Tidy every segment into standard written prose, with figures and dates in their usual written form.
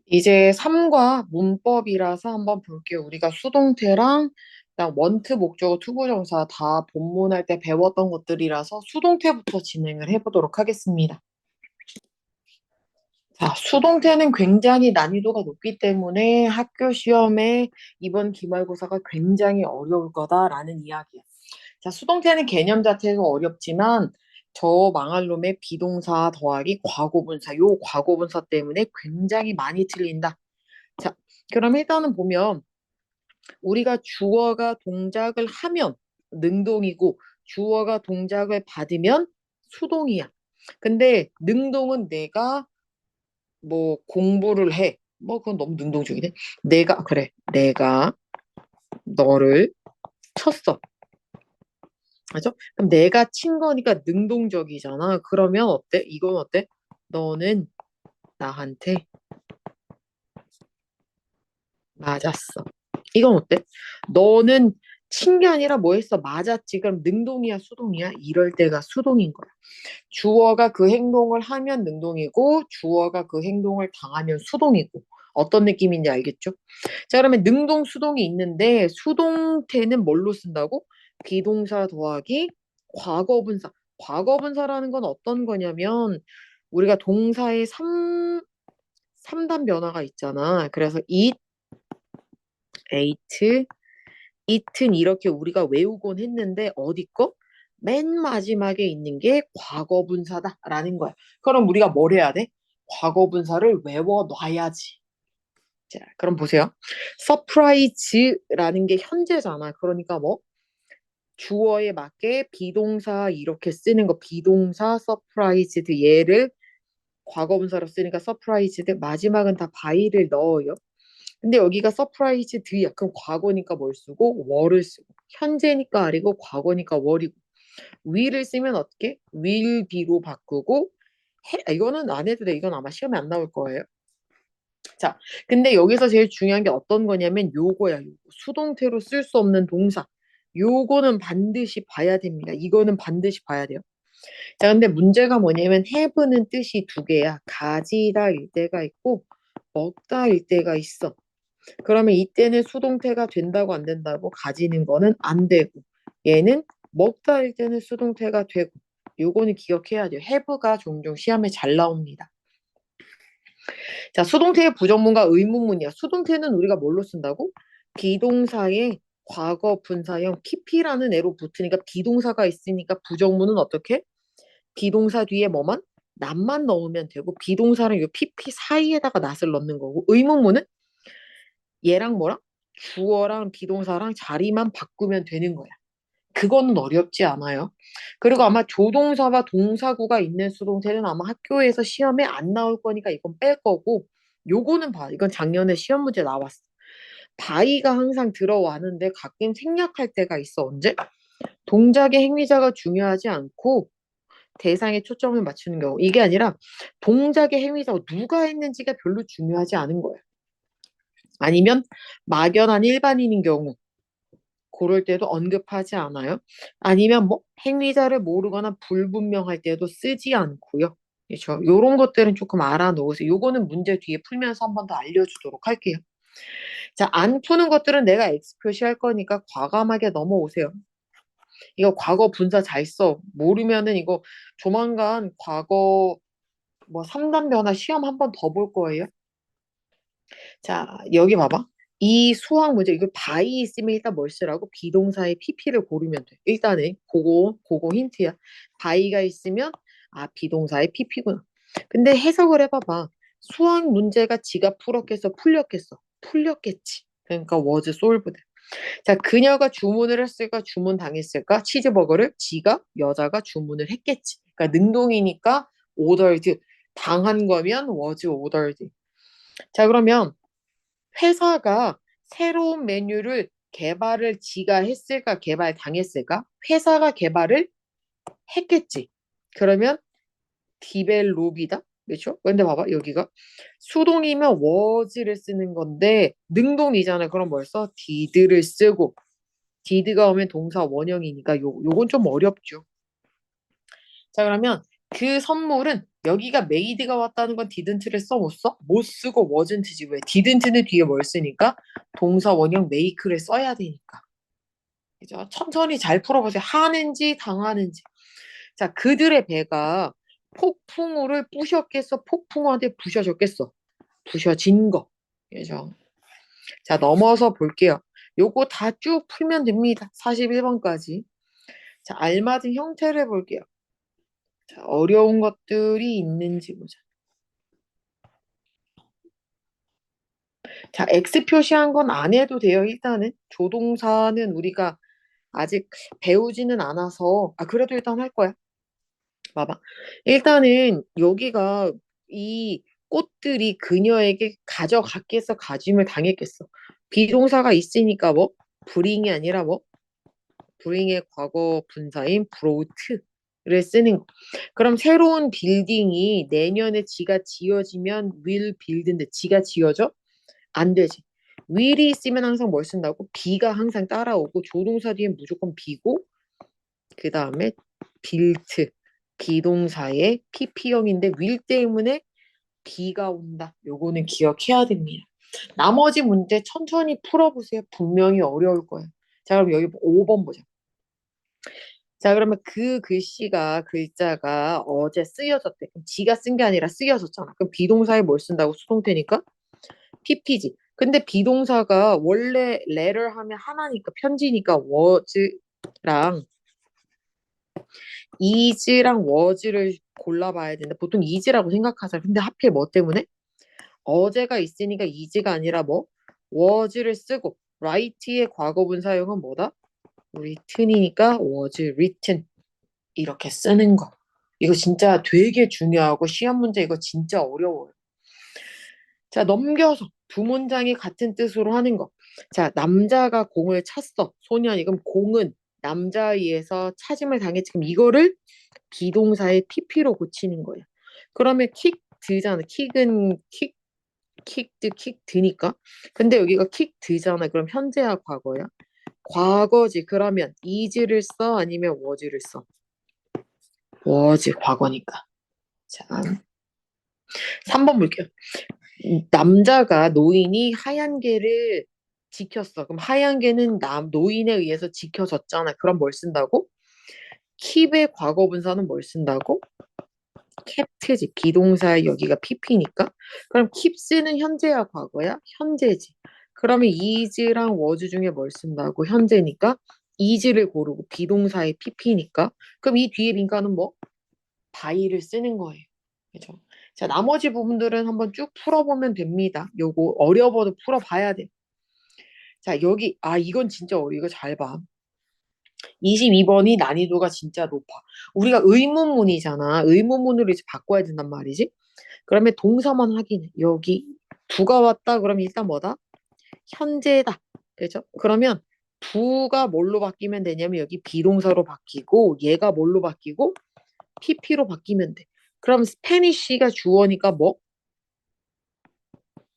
이제 3과 문법이라서 한번 볼게요. 우리가 수동태랑 그다음 원트, 목적어, 투부정사 다 본문할 때 배웠던 것들이라서 수동태부터 진행을 해보도록 하겠습니다. 자, 수동태는 굉장히 난이도가 높기 때문에 학교 시험에 이번 기말고사가 굉장히 어려울 거다라는 이야기예요. 자, 수동태는 개념 자체가 어렵지만 저 망할 놈의 비동사 더하기 과거분사, 요 과거분사 때문에 굉장히 많이 틀린다. 자, 그럼 일단은 보면 우리가 주어가 동작을 하면 능동이고 주어가 동작을 받으면 수동이야. 근데 능동은 내가 뭐 공부를 해. 뭐 그건 너무 능동적이네. 그래. 내가 너를 쳤어. 맞죠? 그럼 내가 친 거니까 능동적이잖아. 그러면 어때? 이건 어때? 너는 나한테 맞았어. 이건 어때? 너는 친 게 아니라 뭐 했어? 맞았지. 그럼 능동이야, 수동이야? 이럴 때가 수동인 거야. 주어가 그 행동을 하면 능동이고, 주어가 그 행동을 당하면 수동이고. 어떤 느낌인지 알겠죠? 자, 그러면 능동, 수동이 있는데, 수동태는 뭘로 쓴다고? 비동사 더하기 과거분사. 과거분사라는 건 어떤 거냐면, 우리가 동사의 삼단 변화가 있잖아. 그래서 it, ate, it은 이렇게 우리가 외우곤 했는데 어디 거? 맨 마지막에 있는 게 과거분사다라는 거야. 그럼 우리가 뭘 해야 돼? 과거분사를 외워놔야지. 자, 그럼 보세요. surprise라는 게 현재잖아. 그러니까 뭐 주어에 맞게 비동사 이렇게 쓰는 거 비동사 surprised 얘를 과거분사로 쓰니까 surprised 마지막은 다 by를 넣어요. 근데 여기가 surprised야. 그럼 과거니까 뭘 쓰고 were을 쓰고 현재니까 아니고 과거니까 were이고 will을 쓰면 어떻게? will be로 바꾸고 이거는 안 해도 돼. 이건 아마 시험에 안 나올 거예요. 자, 근데 여기서 제일 중요한 게 어떤 거냐면 요거야. 요거. 수동태로 쓸 수 없는 동사. 요거는 반드시 봐야 됩니다. 이거는 반드시 봐야 돼요. 자, 근데 문제가 뭐냐면 have는 뜻이 두 개야. 가지다일 때가 있고 먹다일 때가 있어. 그러면 이때는 수동태가 된다고 안 된다고 가지는 거는 안 되고 얘는 먹다 할 때는 수동태가 되고 요거는 기억해야 돼요. have가 종종 시험에 잘 나옵니다. 자, 수동태의 부정문과 의문문이야. 수동태는 우리가 뭘로 쓴다고? 비동사의 과거 분사형 pp라는 애로 붙으니까 비동사가 있으니까 부정문은 어떻게? 비동사 뒤에 뭐만? 낫만 넣으면 되고 비동사랑 요 pp 사이에다가 낫을 넣는 거고 의문문은 얘랑 뭐랑? 주어랑 비동사랑 자리만 바꾸면 되는 거야. 그거는 어렵지 않아요. 그리고 아마 조동사와 동사구가 있는 수동태는 아마 학교에서 시험에 안 나올 거니까 이건 뺄 거고 요거는 봐. 이건 작년에 시험 문제 나왔어. 바이가 항상 들어왔는데 가끔 생략할 때가 있어. 언제? 동작의 행위자가 중요하지 않고 대상에 초점을 맞추는 경우. 이게 아니라 동작의 행위자가 누가 했는지가 별로 중요하지 않은 거야. 아니면 막연한 일반인인 경우 그럴 때도 언급하지 않아요. 아니면 뭐 행위자를 모르거나 불분명할 때도 쓰지 않고요. 그렇죠. 요런 것들은 조금 알아놓으세요. 요거는 문제 뒤에 풀면서 한 번 더 알려주도록 할게요. 자, 안 푸는 것들은 내가 X 표시할 거니까 과감하게 넘어오세요. 이거 과거 분사 잘 써. 모르면은 이거 조만간 과거 뭐 3단 변화 시험 한 번 더 볼 거예요. 자, 여기 봐봐. 이 수학 문제, 이거 바이 있으면 일단 뭘 쓰라고? 비동사의 pp를 고르면 돼. 일단은, 그거 힌트야. 바이가 있으면, 아, 비동사의 pp구나. 근데 해석을 해봐봐. 수학 문제가 지가 풀었겠어? 풀렸겠어? 풀렸겠지. 그러니까 was solved. 자, 그녀가 주문을 했을까? 주문 당했을까? 치즈버거를 지가, 여자가 주문을 했겠지. 그러니까 능동이니까 ordered. 당한 거면 was ordered. 자, 그러면 회사가 새로운 메뉴를 개발을 지가 했을까, 개발 당했을까? 회사가 개발을 했겠지. 그러면 디벨롭이다. 그렇죠? 근데 봐봐, 여기가 수동이면 was를 쓰는 건데 능동이잖아. 그럼 뭘 써? did를 쓰고 did가 오면 동사 원형이니까 요건 좀 어렵죠. 자, 그러면 그 선물은 여기가 made가 왔다는 건 didn't를 써 못 써? 못 쓰고 wasn't지. 왜? didn't는 뒤에 뭘 쓰니까? 동사 원형 make를 써야 되니까. 그죠? 천천히 잘 풀어보세요. 하는지 당하는지. 자, 그들의 배가 폭풍우를 부셨겠어? 폭풍우한테 부셔졌겠어? 부셔진 거. 그죠? 자, 넘어서 볼게요. 요거 다 쭉 풀면 됩니다. 41번까지. 자, 알맞은 형태를 볼게요. 자, 어려운 것들이 있는지 보자. 자, X 표시한 건 안 해도 돼요. 일단은 조동사는 우리가 아직 배우지는 않아서 그래도 일단 할 거야. 봐봐. 일단은 여기가 이 꽃들이 그녀에게 가져갔겠어, 가짐을 당했겠어. 비동사가 있으니까 뭐 bring이 아니라 뭐 bring의 과거 분사인 brought를 쓰는 거. 그럼 새로운 빌딩이 내년에 지가 지어지면 will build인데 지가 지어져? 안 되지. will이 있으면 항상 뭘 쓴다고? be가 항상 따라오고 조동사 뒤엔 무조건 be고 그 다음에 built 비동사의 pp형인데 will 때문에 be가 온다. 요거는 기억해야 됩니다. 나머지 문제 천천히 풀어보세요. 분명히 어려울 거예요. 자, 그럼 여기 5번 보자. 자, 그러면 그 글자가 어제 쓰여졌대. 그럼 지가 쓴 게 아니라 쓰여졌잖아. 그럼 비동사에 뭘 쓴다고? 수동태니까 pp지. 근데 비동사가 원래 letter 하면 하나니까 편지니까 was랑 is랑 was를 골라봐야 된다. 보통 is라고 생각하잖아. 근데 하필 뭐 때문에? 어제가 있으니까 is가 아니라 뭐? was를 쓰고 write의 과거분 사용은 뭐다? written이니까 was written 이렇게 쓰는 거. 이거 진짜 되게 중요하고 시험 문제 이거 진짜 어려워요. 자, 넘겨서 두 문장이 같은 뜻으로 하는 거. 자, 남자가 공을 찼어. 소년이. 그럼 공은 남자에 의해서 차짐을 당했지. 그럼 이거를 비동사의 pp로 고치는 거예요. 그러면 킥드잖아. 킥은 킥드니까. 근데 여기가 킥드잖아. 그럼 현재야 과거야? 과거지. 그러면 is를 써? 아니면 was를 써? was 과거니까. 자, 3번 볼게요. 남자가 노인이 하얀 개를 지켰어. 그럼 하얀 개는 노인에 의해서 지켜졌잖아. 그럼 뭘 쓴다고? 킵의 과거 분사는 뭘 쓴다고? 캡트지. 비동사의 여기가 pp니까. 그럼 킵스는 현재야 과거야? 현재지. 그러면 is랑 was 중에 뭘 쓴다고? 현재니까 is를 고르고 비동사의 pp니까. 그럼 이 뒤에 빈칸은 뭐? by를 쓰는 거예요. 그죠? 자, 나머지 부분들은 한번 쭉 풀어보면 됩니다. 요거 어려워도 풀어봐야 돼. 자, 여기, 이건 진짜 이거 잘 봐. 22번이 난이도가 진짜 높아. 우리가 의문문이잖아. 의문문으로 이제 바꿔야 된단 말이지. 그러면 동사만 확인해. 여기 부가 왔다. 그러면 일단 뭐다? 현재다. 그죠? 그러면 부가 뭘로 바뀌면 되냐면 여기 비동사로 바뀌고 얘가 뭘로 바뀌고 pp로 바뀌면 돼. 그럼 스페니쉬가 주어니까 뭐?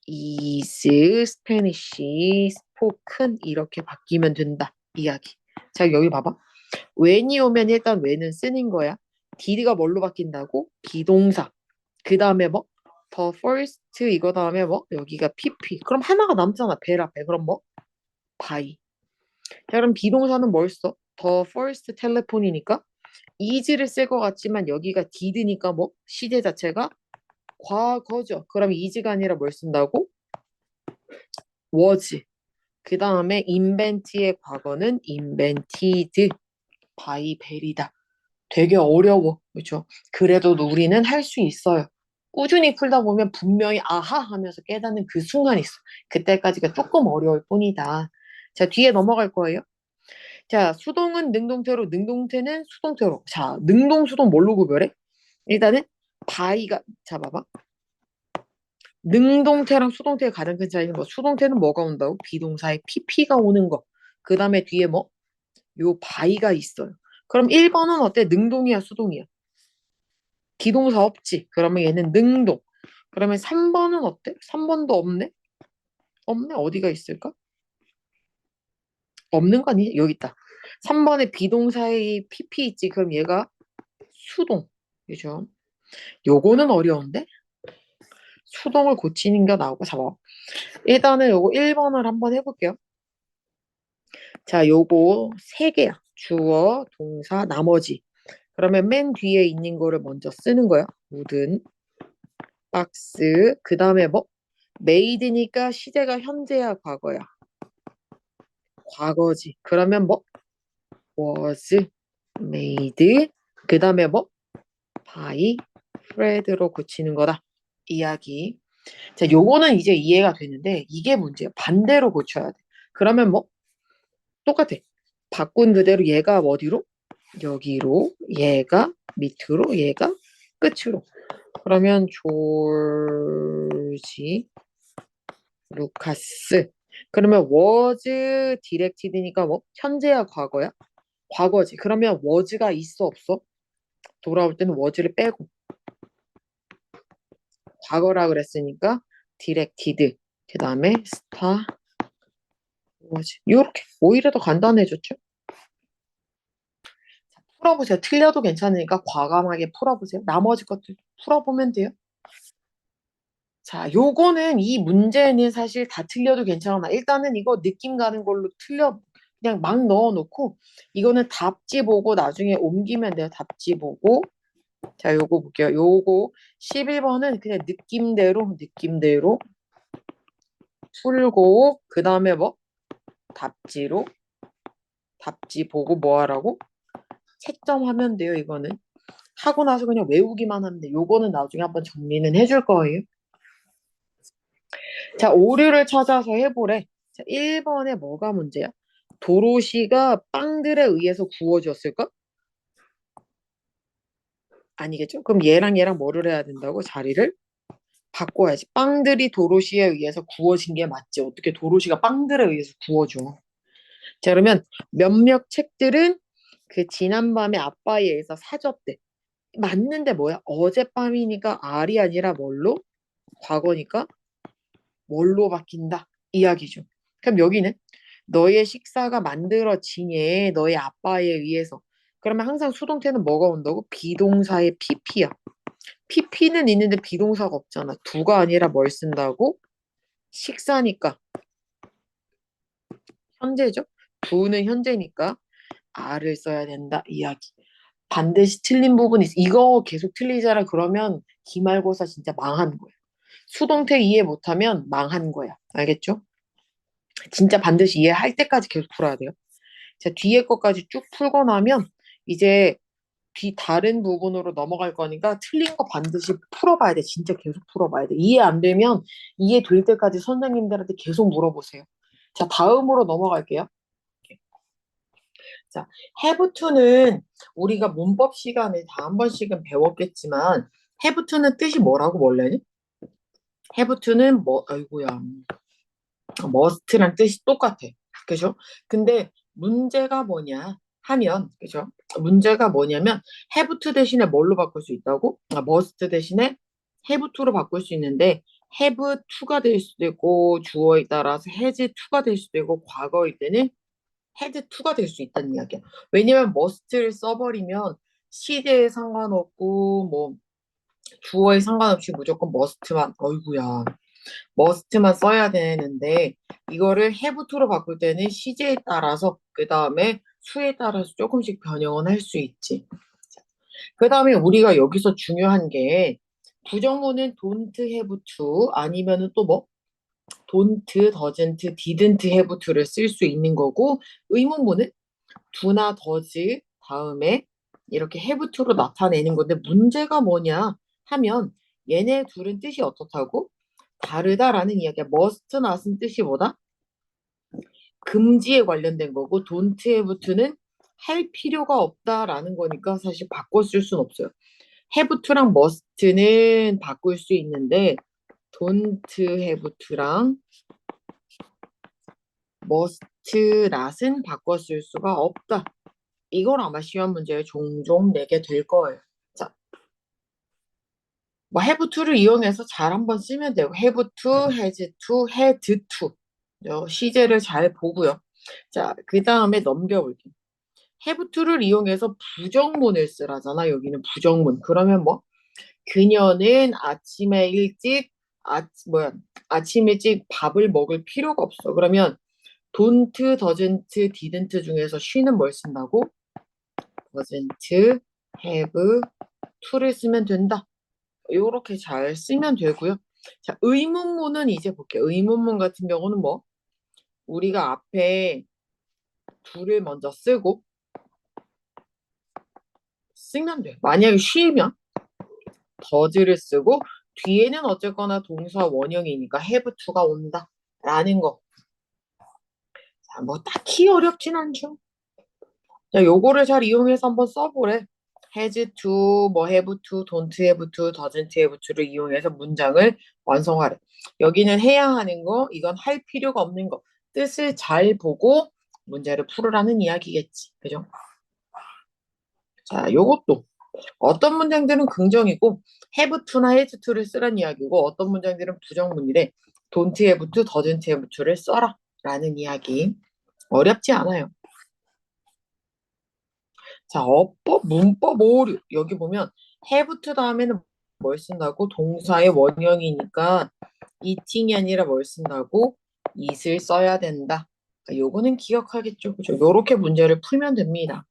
is Spanish spoken 이렇게 바뀌면 된다. 이야기. 자, 여기 봐봐. when이 오면 일단 when은 쓰는 거야. did가 뭘로 바뀐다고? 비동사. 그 다음에 뭐? the first 이거 다음에 뭐? 여기가 pp. 그럼 하나가 남잖아. 벨 앞에. 그럼 뭐? by. 자, 그럼 비동사는 뭘 써? the first telephone이니까 is를 쓸 것 같지만 여기가 did니까 뭐? 시제 자체가 과거죠. 그럼 is가 아니라 뭘 쓴다고? was. 그 다음에 invent의 과거는 invented by 벨이다. 되게 어려워. 그렇죠? 그래도 우리는 할 수 있어요. 꾸준히 풀다 보면 분명히 아하 하면서 깨닫는 그 순간이 있어. 그때까지가 조금 어려울 뿐이다. 자, 뒤에 넘어갈 거예요. 자, 수동은 능동태로, 능동태는 수동태로. 자, 능동, 수동 뭘로 구별해? 일단은 by가, 자, 봐봐. 능동태랑 수동태의 가장 큰 차이는 뭐? 수동태는 뭐가 온다고? 비동사의 pp가 오는 거. 그 다음에 뒤에 뭐? 요 by가 있어요. 그럼 1번은 어때? 능동이야, 수동이야? 기동사 없지. 그러면 얘는 능동. 그러면 3번은 어때? 3번도 없네? 없네? 어디가 있을까? 없는 거 아니야? 여기 있다. 3번에 비동사의 pp 있지. 그럼 얘가 수동. 그죠? 요거는 어려운데? 수동을 고치는 게 나오고 잡아. 일단은 요거 1번을 한번 해볼게요. 자, 요거 세 개야. 주어, 동사, 나머지. 그러면 맨 뒤에 있는 거를 먼저 쓰는 거야. wooden, 박스. 그 다음에 뭐? made니까 시제가 현재야, 과거야. 과거지. 그러면 뭐? was made. 그 다음에 뭐? by Fred로 고치는 거다. 이야기. 자, 요거는 이제 이해가 되는데 이게 문제야. 반대로 고쳐야 돼. 그러면 뭐? 똑같아. 바꾼 그대로 얘가 어디로? 여기로, 얘가 밑으로, 얘가 끝으로. 그러면 졸지 루카스. 그러면 was directed니까 뭐? 현재야 과거야? 과거지. 그러면 was가 있어 없어? 돌아올 때는 was를 빼고 과거라 그랬으니까 directed. 그 다음에 star was. 요렇게 오히려 더 간단해졌죠? 풀어보세요. 틀려도 괜찮으니까 과감하게 풀어보세요. 나머지 것들 풀어보면 돼요. 자, 요거는 이 문제는 사실 다 틀려도 괜찮아. 일단은 이거 느낌 가는 걸로 틀려 그냥 막 넣어놓고 이거는 답지 보고 나중에 옮기면 돼요. 답지 보고. 자, 요거 볼게요. 요거 11번은 그냥 느낌대로 풀고 그 다음에 뭐 답지로 답지 보고 뭐 하라고? 채점하면 돼요. 이거는 하고 나서 그냥 외우기만 하면 돼. 요거는 나중에 한번 정리는 해줄 거예요. 자, 오류를 찾아서 해보래. 자, 1번에 뭐가 문제야? 도로시가 빵들에 의해서 구워졌을까? 아니겠죠? 그럼 얘랑 뭐를 해야 된다고? 자리를 바꿔야지. 빵들이 도로시에 의해서 구워진 게 맞지. 어떻게 도로시가 빵들에 의해서 구워져. 자, 그러면 몇몇 책들은 그 지난밤에 아빠에 의해서 사줬대. 맞는데 뭐야? 어젯밤이니까 R이 아니라 뭘로? 과거니까 뭘로 바뀐다? 이야기죠. 그럼 여기는 너의 식사가 만들어지니 너의 아빠에 의해서. 그러면 항상 수동태는 뭐가 온다고? 비동사의 pp야. pp는 있는데 비동사가 없잖아. 두가 아니라 뭘 쓴다고? 식사니까 현재죠. 두는 현재니까 R을 써야 된다. 이야기. 반드시 틀린 부분이 있어. 이거 계속 틀리잖아. 그러면 기말고사 진짜 망한 거야. 수동태 이해 못하면 망한 거야. 알겠죠? 진짜 반드시 이해할 때까지 계속 풀어야 돼요. 자, 뒤에 것까지 쭉 풀고 나면 이제 뒤 다른 부분으로 넘어갈 거니까 틀린 거 반드시 풀어봐야 돼. 진짜 계속 풀어봐야 돼. 이해 안 되면 이해될 때까지 선생님들한테 계속 물어보세요. 자, 다음으로 넘어갈게요. 자, have to는 우리가 문법 시간에 다 한 번씩은 배웠겠지만 have to는 뜻이 뭐라고 원래는? have to는 뭐, 아이고야. must란 뜻이 똑같아. 그죠? 근데 문제가 뭐냐 하면, 그죠? 문제가 뭐냐면 have to 대신에 뭘로 바꿀 수 있다고? must 대신에 have to로 바꿀 수 있는데 have to가 될 수도 있고 주어에 따라서 has to가 될 수도 있고 과거일 때는 had to가 될 수 있다는 이야기야. 왜냐면 must를 써버리면 시제에 상관없고 뭐 주어에 상관없이 무조건 must만 어이구야. must만 써야 되는데 이거를 have to로 바꿀 때는 시제에 따라서 그 다음에 수에 따라서 조금씩 변형은 할 수 있지. 그 다음에 우리가 여기서 중요한 게 부정문은 don't have to 아니면은 또 뭐 don't, doesn't, didn't have to를 쓸 수 있는 거고 의문문은 do나 does 다음에 이렇게 have to로 나타내는 건데 문제가 뭐냐 하면 얘네 둘은 뜻이 어떻다고? 다르다라는 이야기야. must not은 뜻이 뭐다? 금지에 관련된 거고 don't have to는 할 필요가 없다라는 거니까 사실 바꿔 쓸 수는 없어요. have to랑 must는 바꿀 수 있는데 don't have to랑 must not은 바꿔 쓸 수가 없다. 이걸 아마 시험 문제에 종종 내게 될 거예요. 자, 뭐 have to를 이용해서 잘 한번 쓰면 되고 have to, has to, had to 시제를 잘 보고요. 자, 그 다음에 넘겨볼게요. have to를 이용해서 부정문을 쓰라잖아. 여기는 부정문. 그러면 뭐 그녀는 아침에 일찍 아침 일찍 밥을 먹을 필요가 없어. 그러면 don't, doesn't, didn't 중에서 she는 뭘 쓴다고? doesn't have to를 쓰면 된다. 요렇게 잘 쓰면 되고요. 자, 의문문은 이제 볼게요. 의문문 같은 경우는 뭐 우리가 앞에 do를 먼저 쓰고 쓰면 돼. 만약에 she면 does를 쓰고 뒤에는 어쨌거나 동사 원형이니까 have to가 온다 라는 거. 자, 뭐 딱히 어렵진 않죠. 자, 요거를 잘 이용해서 한번 써보래. has to, 뭐 have to, don't have to, doesn't have to를 이용해서 문장을 완성하래. 여기는 해야 하는 거, 이건 할 필요가 없는 거. 뜻을 잘 보고 문제를 풀으라는 이야기겠지. 그죠? 자, 요것도 어떤 문장들은 긍정이고 have to나 has to를 쓰란 이야기고 어떤 문장들은 부정문이래. don't have to, doesn't have to를 써라 라는 이야기. 어렵지 않아요. 자, 어법, 문법 오류. 여기 보면 have to 다음에는 뭘 쓴다고? 동사의 원형이니까 eating이 아니라 뭘 쓴다고? it을 써야 된다. 요거는 기억하겠죠. 그죠? 요렇게 문제를 풀면 됩니다.